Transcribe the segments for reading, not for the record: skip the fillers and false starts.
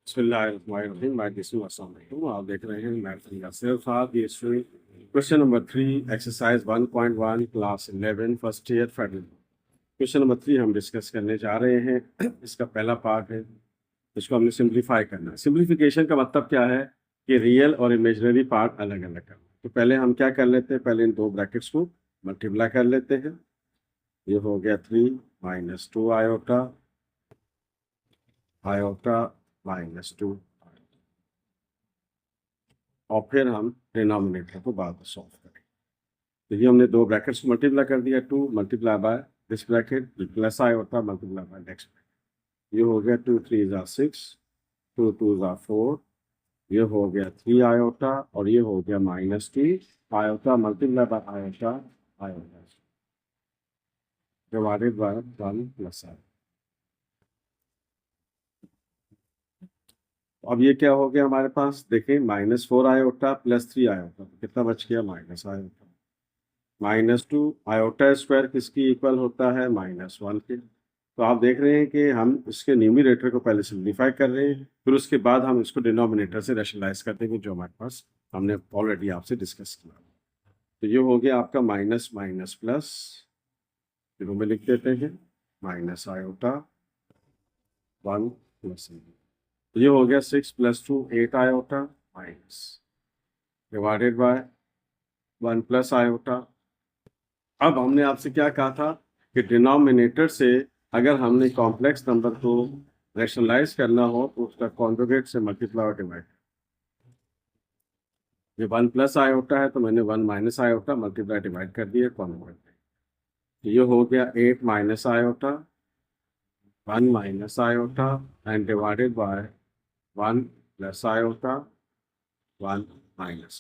बिस्मिल्लाहिर्रहमानिर्रहीम। आप देख रहे हैं मैथ सिर्फ आप ये question number 3 exercise 1.1 class 11 first year federal. Question number 3 हम डिस्कस करने जा रहे हैं। इसका पहला पार्ट है, इसको हमने सिंप्लीफाई करना है। सिंप्लीफिकेशन का मतलब क्या है कि रियल और इमेजिनरी पार्ट अलग अलग करना। तो पहले हम क्या कर लेते हैं, पहले इन दो ब्रैकेट्स को मल्टीप्लाई कर लेते हैं। ये हो गया 3 माइनस 2 आयोटा आयोटा माइनस 2, और फिर हम डिनोमिनेटर को बाद में सॉल्व करेंगे। तो ये हमने दो ब्रैकेट्स को मल्टीप्लाई कर दिया, 2 multiply by this bracket plus iota multiply bye next bracket. ये हो गया 2 3 ज़ा 6, 2 2 ज़ा 4, ये हो गया 3 आयोटा, और ये हो गया minus 2 iota multiply bye iota iota divided by 1 plus iota. अब ये क्या हो गया हमारे पास, देखें -4 आयोटा प्लस 3 आयोटा, तो कितना बच गया, माइनस आयोटा। -2 आयोटा स्क्वायर किसकी इक्वल होता है, -1 के। तो आप देख रहे हैं कि हम इसके न्यूमरेटर को पहले सिम्प्लीफाई कर रहे हैं, फिर उसके बाद हम इसको डिनोमिनेटर से रैशनलाइज कर देंगे, जो हमारे पास हमने ऑलरेडी आपसे डिस्कस किया। तो ये हो गया आपका माइनस माइनस प्लस, शुरू में लिख देते हैं माइनस आयोटा 1 प्लस। तो ये हो गया 6 + 2 8 iota minus divided by 1 plus iota. अब हमने आपसे क्या कहा था कि डिनोमिनेटर से अगर हमने कॉम्प्लेक्स नंबर को रैशनलाइज करना हो तो उसका कॉन्जुगेट से मल्टीप्लाई और डिवाइड। ये 1 प्लस आयोटा है तो मैंने 1 माइनस आयोटा मल्टीप्लाई डिवाइड कर दिया कॉन्जुगेट। तो ये हो गया 8 minus iota 1 minus iota and divided by 1 plus iota 1 minus.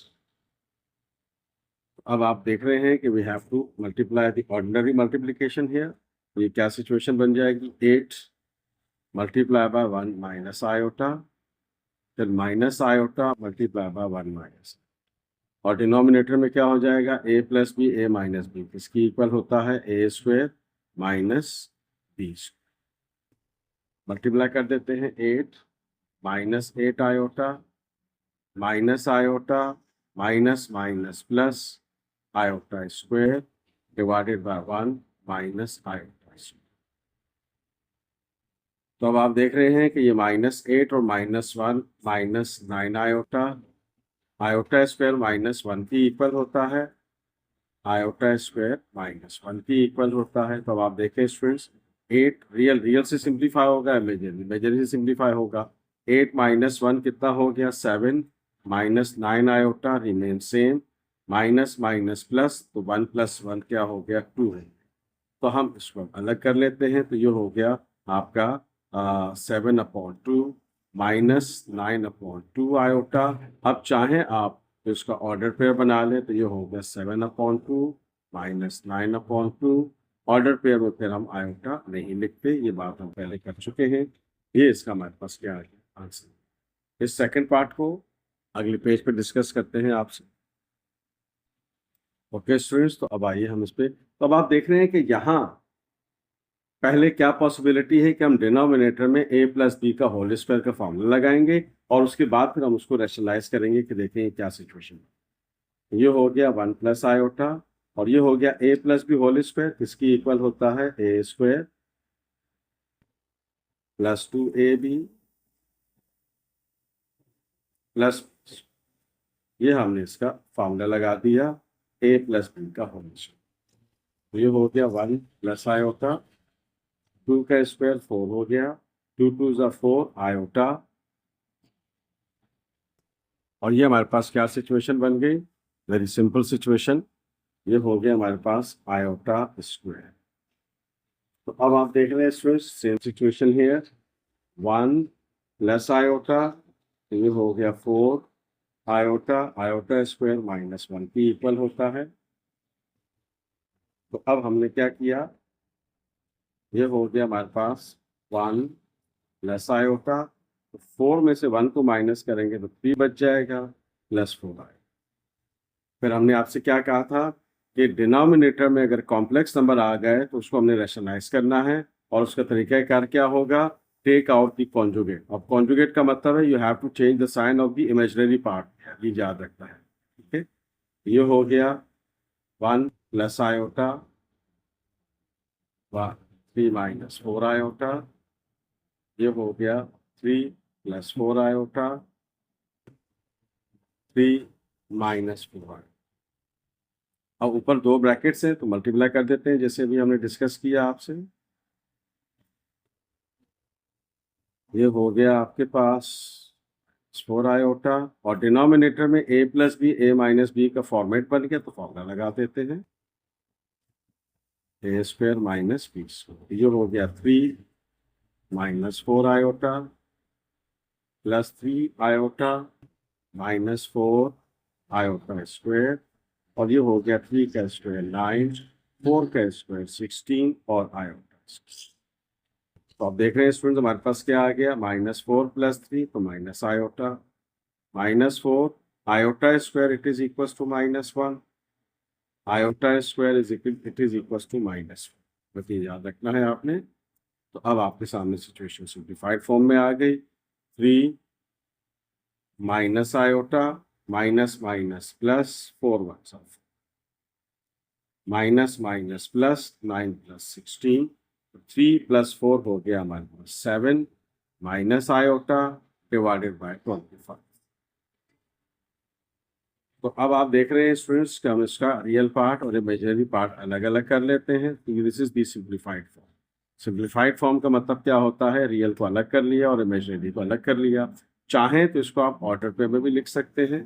अब आप देख रहे हैं कि we have to multiply the ordinary multiplication here. ये क्या सिचुएशन बन जाएगी, 8 मल्टीप्लाई बाय 1 माइनस आयोटा, फिर minus iota multiply by 1 minus, और डिनोमिनेटर में क्या हो जाएगा, a plus b a minus b, इसकी इक्वल होता है a square minus b square. Multiply कर देते हैं 8 minus 8 iota minus iota minus minus plus iota square divided by 1 minus iota square. तो अब आप देख रहे हैं कि ये -8 और -1 -9 आयोटा आयोटा स्क्वायर -1 की इक्वल होता है, आयोटा स्क्वायर -1 की इक्वल होता है। तो अब आप देखें स्टूडेंट्स, 8 रियल से सिंप्लीफाई होगा, इमेजरी से सिंप्लीफाई होगा। 8 -1 कितना हो गया, 7 -9 iota remain same, minus minus plus, तो 1 + 1 क्या हो गया, 2 है। तो हम इसको अलग कर लेते हैं, तो ये हो गया आपका 7/2 -9/2 आयोटा। अब चाहें आप तो इसका ऑर्डर पेयर बना लें, तो ये हो गया 7/2 -9/2। ऑर्डर पेयर में फिर हम आयोटा नहीं लिखते, ये बात हम पहले कर चुके हैं। ये इसका हमारे पास क्या है आंसर। इस सेकंड पार्ट को अगले पेज पे डिस्कस करते हैं आपसे। ओके स्टूडेंट्स, तो अब आइए हम इस पे। तो अब आप देख रहे हैं कि यहाँ पहले क्या पॉसिबिलिटी है कि हम डिनोमिनेटर में a + b का होल स्क्वायर का फॉर्मूला लगाएंगे, और उसके बाद फिर हम उसको रैशनलाइज करेंगे कि देखें क्या सिचुएशन है। ये हो गया 1 प्लस आयोटा, और ये हो गया a + b होल स्क्वायर, इसकी इक्वल होता है a स्क्वायर + 2ab प्लस, ये हमने इसका फॉर्मूला लगा दिया a + b का होल स्क्वायर। तो ये हो गया 1 प्लस आयोटा, 2 का स्क्वायर 4 हो गया, 2 2 ज़ा 4 आयोटा, और ये हमारे पास क्या सिचुएशन बन गई, वेरी सिंपल सिचुएशन। ये हो गया हमारे पास आयोटा स्क्वायर। तो अब आप देख रहे हैं students, same situation here, 1 plus iota, ये हो गया 4 आयोटा, आयोटा स्क्वायर -1 की इक्वल होता है। तो अब हमने क्या किया, ये हो गया हमारे पास 1 प्लस आयोटा, तो 4 में से 1 को माइनस करेंगे तो 3 बच जाएगा, +4 आएगा। फिर हमने आपसे क्या कहा था कि डिनोमिनेटर में अगर कॉम्प्लेक्स नंबर आ गए तो उसको हमने रैशनलाइज करना है, और उसका तरीकाकार क्या होगा टेक आउट द कॉन्जुगेट। अब कॉन्जुगेट का मतलब है you have to change the sign of the imaginary part, ये याद रखना है। ठीक है, ये हो गया 1 प्लस आयोटा 3 माइनस 4 आयोटा, ये हो गया 3 प्लस 4 आयोटा 3 माइनस 4 आयोटा। अब ऊपर दो ब्रैकेट्स हैं तो मल्टीप्लाई कर देते हैं जैसे अभी हमने डिस्कस किया आपसे। ये हो गया आपके पास 4 आयोटा, और डिनोमिनेटर में a plus b a minus b का फॉर्मेट बन गया तो फॉर्मूला लगा देते हैं a square minus b square. ये हो गया 3 minus 4 iota plus 3 iota minus 4 iota square, और ये हो गया 3 का स्क्वायर 9, 4 का स्क्वायर 16 और आयोटा। तो आप देख रहे हैं स्टूडेंट हमारे पास क्या आ गया, -4 + 3 तो minus iota, -4 iota square it is equal to -1, iota square it is equal to -1। बस ये याद रखना है आपने। तो अब आपके सामने सिचुएशन सिंप्लीफाइड फॉर्म में आ गई। 3 minus iota minus minus plus 4 1 minus minus plus 9 + 16, 3 + 4 हो गया हमारे पास 7 माइनस आयोटा डिवाइडेड बाय 25। तो अब आप देख रहे हैं स्टूडेंट्स कि हम इसका रियल पार्ट और इमेजिनरी पार्ट अलग अलग कर लेते हैं। तो this is the simplified form. Simplified form का मतलब क्या होता है, रियल को अलग कर लिया और इमेजिनरी को अलग कर लिया। चाहें तो इसको आप ऑर्डर पे में भी लिख सकते हैं।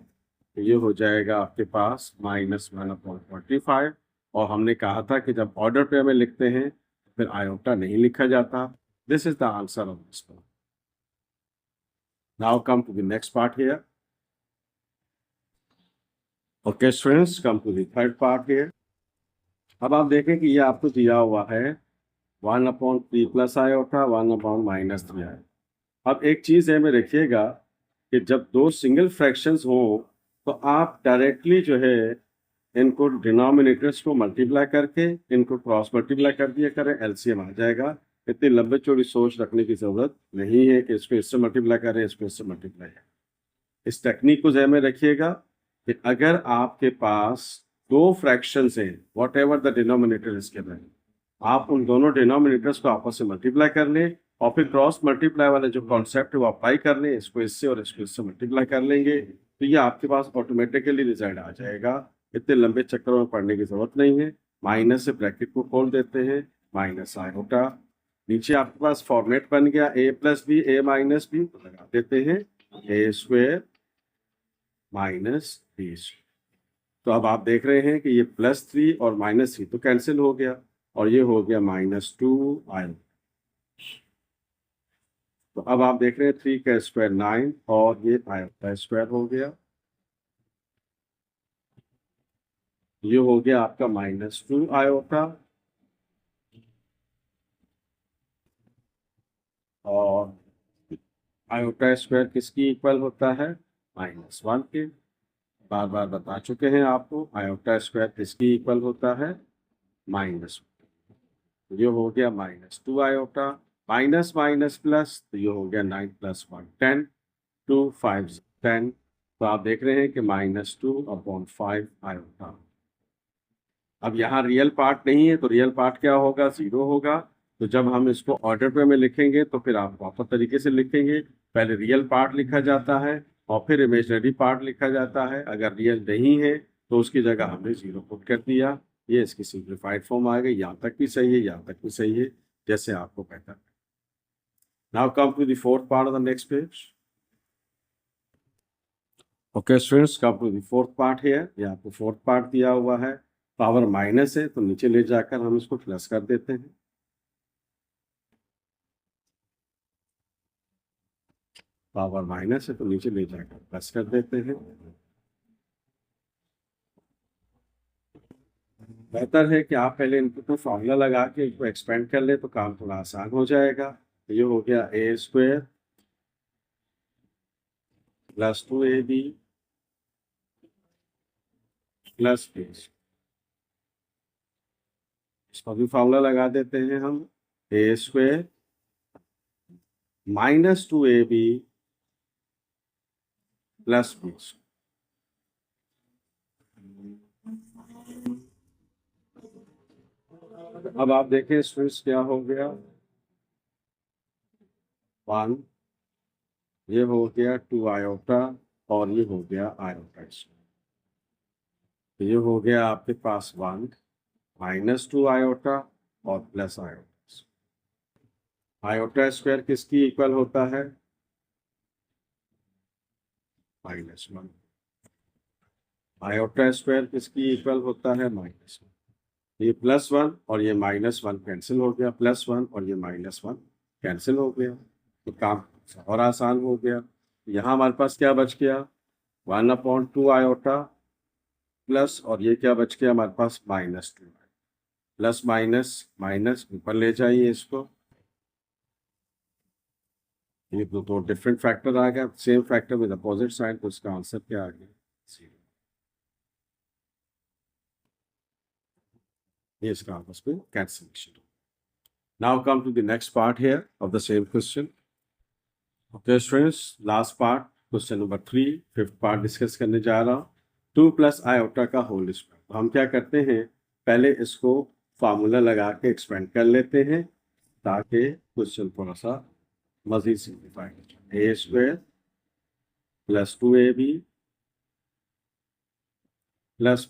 तो ये हो जाएगा आपके पास -1/45, और हमने कहा था कि जब ऑर्डर पे में लिखते हैं फिर आयोटा नहीं लिखा जाता। This is the answer of this part. Now come to the next part here. Okay students, come to the third part here. अब आप देखें कि ये आपको दिया हुआ है 1/3 प्लस आयोटा 1/-3 आयोटा। अब एक चीज़ है में रखिएगा कि जब दो सिंगल फ्रैक्शंस हों तो आप डायरेक्टली जो है इनको डिनोमिनेटर्स को मल्टीप्लाई करके इनको क्रॉस मल्टीप्लाई कर दिया करें, एलसीएम आ जाएगा। इतनी लंबे चौड़ी सोच रखने की जरूरत नहीं है कि इसको इससे मल्टीप्लाई करें इसको इससे मल्टीप्लाई करें। इस टेक्निक को ध्यान में रखिएगा कि अगर आपके पास दो फ्रैक्शंस हैं, वॉट एवर द डिनोमिनेटर इसके अंदर, आप उन दोनों डिनोमिनेटर्स को आपस में मल्टीप्लाई कर लें और फिर क्रॉस मल्टीप्लाई वाला जो कॉन्सेप्ट है वो अप्लाई कर लें, इसको इससे और इसको इससे मल्टीप्लाई कर लेंगे तो ये आपके पास ऑटोमेटिकली रिजल्ट आ जाएगा। इतने लंबे चक्करों में पढ़ने की जरूरत नहीं है। माइनस से ब्रैकेट को खोल देते हैं, माइनस आयोटा, नीचे आपके पास फॉर्मेट बन गया a + b a - b, तो लगा देते हैं a स्क्वायर माइनस b। तो अब आप देख रहे हैं कि ये +3 और -3 तो कैंसिल हो गया और ये हो गया -2 आयोटा। तो अब आप देख रहे हैं 3 का स्क्वायर 9 और ये आयोटा स्क्वायर हो गया। ये हो गया आपका -2 आयोटा, और आयोटा स्क्वायर किसकी इक्वल होता है, -1 के। बार बार बता चुके हैं आपको आयोटा स्क्वायर किसकी इक्वल होता है, -1। ये हो गया -2 आयोटा, माइनस माइनस प्लस, तो ये हो गया 9 + 1 10, 2 5 10। तो आप देख रहे हैं कि -2/5 आयोटा। अब यहाँ रियल पार्ट नहीं है तो रियल पार्ट क्या होगा, 0 होगा। तो जब हम इसको ऑर्डर पे में लिखेंगे तो फिर आप प्रॉपर तरीके से लिखेंगे। पहले रियल पार्ट लिखा जाता है और फिर इमेजिनरी पार्ट लिखा जाता है। अगर रियल नहीं है तो उसकी जगह हमने 0 पुट कर दिया। ये इसकी सिंप्लीफाइड फॉर्म आ गई। यहाँ तक भी सही है, यहाँ तक भी सही है, जैसे आपको कहता है। Now come to the fourth part of the next page. Okay students, come to the fourth part है। ये आपको फोर्थ पार्ट दिया हुआ है। पावर माइनस है तो नीचे ले जाकर हम इसको प्लस कर देते हैं। पावर माइनस है तो नीचे ले जाकर प्लस कर देते हैं। बेहतर है कि आप पहले इनपुट में फॉर्मूला लगा के इसको एक्सपेंड कर ले तो काम थोड़ा आसान हो जाएगा। तो ये हो गया a स्क्वायर + 2ab + b। इसको भी फॉर्मूला लगा देते हैं हम, a square -2ab plus b। अब आप देखें स्विच क्या हो गया, 1, ये हो गया 2 आयोटा और ये हो गया आयोटा। तो ये हो गया आपके पास 1 -2 आयोटा और प्लस आयोटा। आयोटा स्क्वायर किसकी इक्वल होता है, -1। आयोटा स्क्वायर किसकी इक्वल होता है, -1। ये +1 और ये -1 कैंसिल हो गया, +1 और ये -1 कैंसिल हो गया, तो काम और आसान हो गया। यहाँ हमारे पास क्या बच गया, 1/2 आयोटा प्लस, और ये क्या बच गया हमारे पास, -2। प्लस माइनस माइनस ऊपर ले जाइए इसको, ये तो डिफरेंट फैक्टर आ गया, same factor with opposite sign, तो इसका आंसर क्या आ गया, 0। ये इसका आपस में cancellation. Now come to the next part here of the same question. Okay students, last part question number 3, fifth part discuss करने जा रहा हूँ। 2 + आयोटा का होल स्क्वायर। तो हम क्या करते हैं, पहले इसको फार्मूला लगा के एक्सपेंड कर लेते हैं ताकि क्वेश्चन थोड़ा सा मजीद सिंप्लीफाई हो जाए। a² + 2ab प्लस,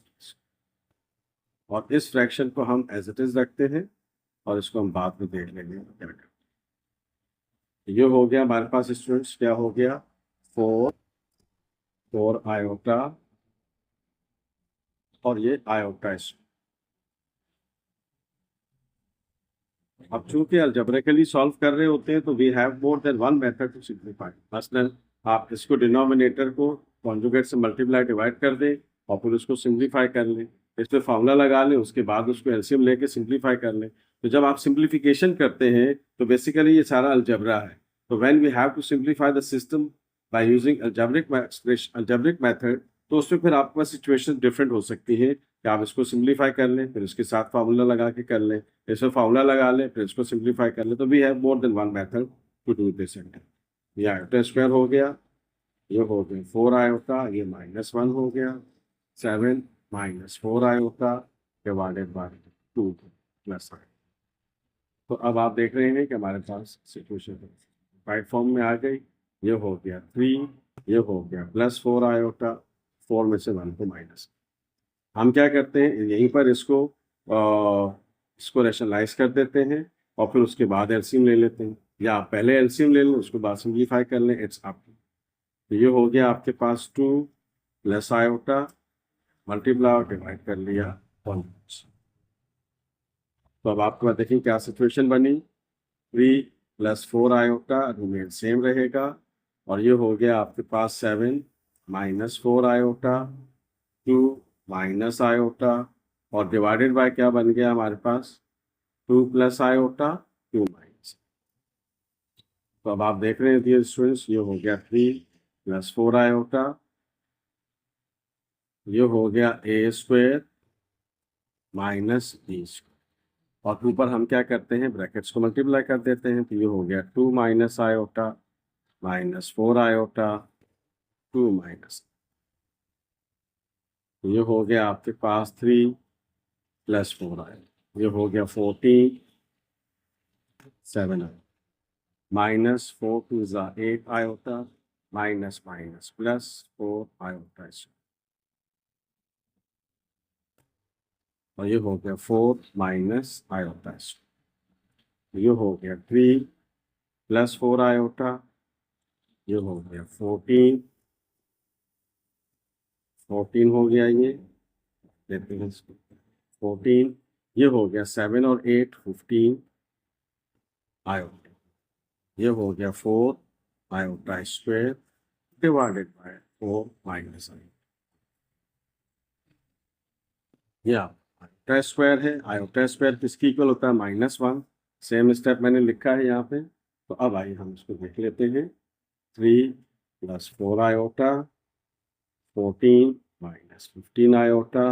और इस फ्रैक्शन को हम एज इट इज रखते हैं और इसको हम बाद में देख लेंगे क्या करते हैं। ये हो गया हमारे पास स्टूडेंट्स, क्या हो गया, 4 आयोटा और ये आयोटा। अब चूंकि अलजेब्रिकली सॉल्व कर रहे होते हैं तो we have more than one method to simplify. मसलन आप इसको डिनोमिनेटर को कॉन्जुगेट से मल्टीप्लाई डिवाइड कर दें और फिर उसको सिंप्लीफाई कर लें, इस पर फार्मूला लगा लें, उसके बाद उसको एलसीएम लेके सिंप्लीफाई कर लें। तो जब आप सिंप्लीफिकेशन करते हैं तो बेसिकली ये सारा अलजेब्रा है। तो when we have to simplify the system by using algebraic method, तो उसमें फिर आपके पास सिचुएशन डिफरेंट हो सकती है कि आप इसको सिंप्लीफाई कर लें फिर उसके साथ फार्मूला लगा के कर लें, इसमें फार्मूला लगा लें फिर इसको सिंप्लीफाई कर लें। तो we have more than one method to do this. ये आयोटा स्क्वायर हो गया, ये हो गया 4 आयोटा, ये -1 हो गया, 7 -4 आयोटा डिवाइडेड बाय 2 प्लस। तो अब आप देख रहे हैं कि हमारे पास सिचुएशन राइट फॉर्म में आ गई। ये हो गया 3, ये हो गया +4 आयोटा, 4 में से 1 को माइनस। हम क्या करते हैं, यहीं पर इसको रेशनलाइज कर देते हैं और फिर उसके बाद एलसीएम ले लेते हैं, या आप पहले एलसीएम ले लें उसके बाद सिंप्लीफाई कर लें, इट्स अप। तो ये हो गया आपके पास 2 + आयोटा मल्टीप्लाई और डिवाइड कर लिया 1। तो अब आपके पास देखिए क्या सिचुएशन बनी, 3 + 4 आयोटा रिमेन सेम रहेगा, और ये हो गया आपके पास 7 -4 आयोटा, 2 माइनस आयोटा, और डिवाइडेड बाय क्या बन गया हमारे पास, 2 + आयोटा 2 माइनस। तो अब आप देख रहे हैं डियर स्टूडेंट्स, ये हो गया 3 + 4 आयोटा, ये हो गया a² - b², और ऊपर हम क्या करते हैं, ब्रैकेट्स को मल्टीप्लाई कर देते हैं। तो ये हो गया 2 - आयोटा -4 आयोटा 2 माइनस। तो ये हो गया आपके पास 3 + 4 आयोटा, ये हो गया 14 7 iota, -4 × 2 = 8 iota, minus minus +4 iota, और ये हो गया 4 - आयोटा। ये हो गया 3 + 4 आयोटा, ये हो गया 14 हो गया, ये लेते हैं इसको 14, ये हो गया 7 और 8 15 आयोटा, ये हो गया 4 iota square divided by 4 minus iota. ये आयोटा स्क्वायर है, आयोटा स्क्वायर किसकी इक्वल होता है, -1। सेम स्टेप मैंने लिखा है यहाँ पे। तो अब आइए हम इसको देख लेते हैं, 3 + 4 आयोटा 14 - 15 आयोटा,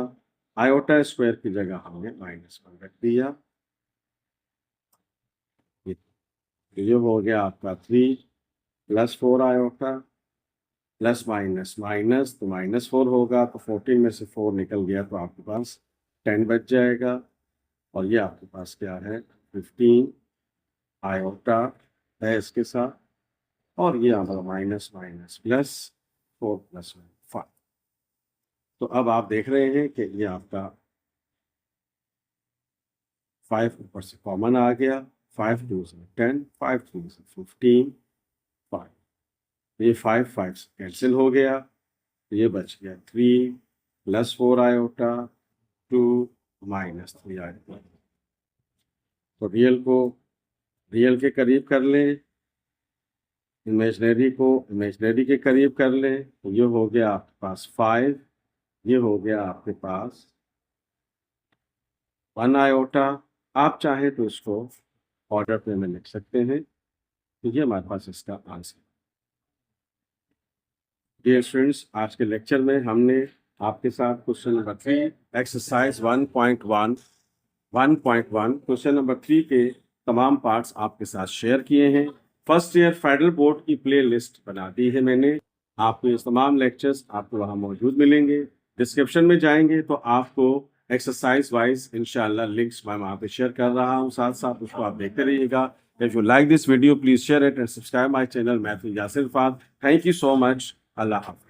आयोटा स्क्वायर की जगह हमने -1 रख दिया। तो ये हो गया आपका 3 plus 4 iota plus minus minus, तो -4 होगा, तो 14 में से 4 निकल गया तो आपके पास 10 बच जाएगा। और ये आपके पास क्या है, 15 आयोटा है इसके साथ, और ये हमारा माइनस माइनस प्लस 4 प्लस 5। तो अब आप देख रहे हैं कि ये आपका 5 ऊपर से कॉमन आ गया, 5 2 से 10, 5 3 से 15, 5, ये 5 5 से कैंसिल हो गया, ये बच गया 3 प्लस 4 आयोटा 2 माइनस 3 आयोटा। तो रियल के करीब कर लें, इमेजनरी को इमेजनरी के करीब कर लें, तो ये हो गया आपके पास 5, ये हो गया आपके पास 1 आयोटा। आप चाहें तो इसको ऑर्डर पे में लिख सकते हैं, तो ये हमारे पास इसका आंसर। डियर स्टूडेंट्स, आज के लेक्चर में हमने आपके साथ question number 3 exercise 1.1 question number 3 के तमाम पार्ट्स आपके साथ शेयर किए हैं। फर्स्ट ईयर फेडरल बोर्ड की प्ले लिस्ट बना दी है मैंने, आपको ये तमाम लेक्चर्स आपको वहाँ मौजूद मिलेंगे। डिस्क्रिप्शन में जाएंगे तो आपको एक्सरसाइज वाइज इंशाल्लाह लिंक्स मैं वहाँ पे शेयर कर रहा हूँ, साथ साथ उसको आप देखते रहिएगा। If you like this video please share it and subscribe my channel. मैं Yasir Fahad, thank you so much. अल्लाह हाफ़िज़।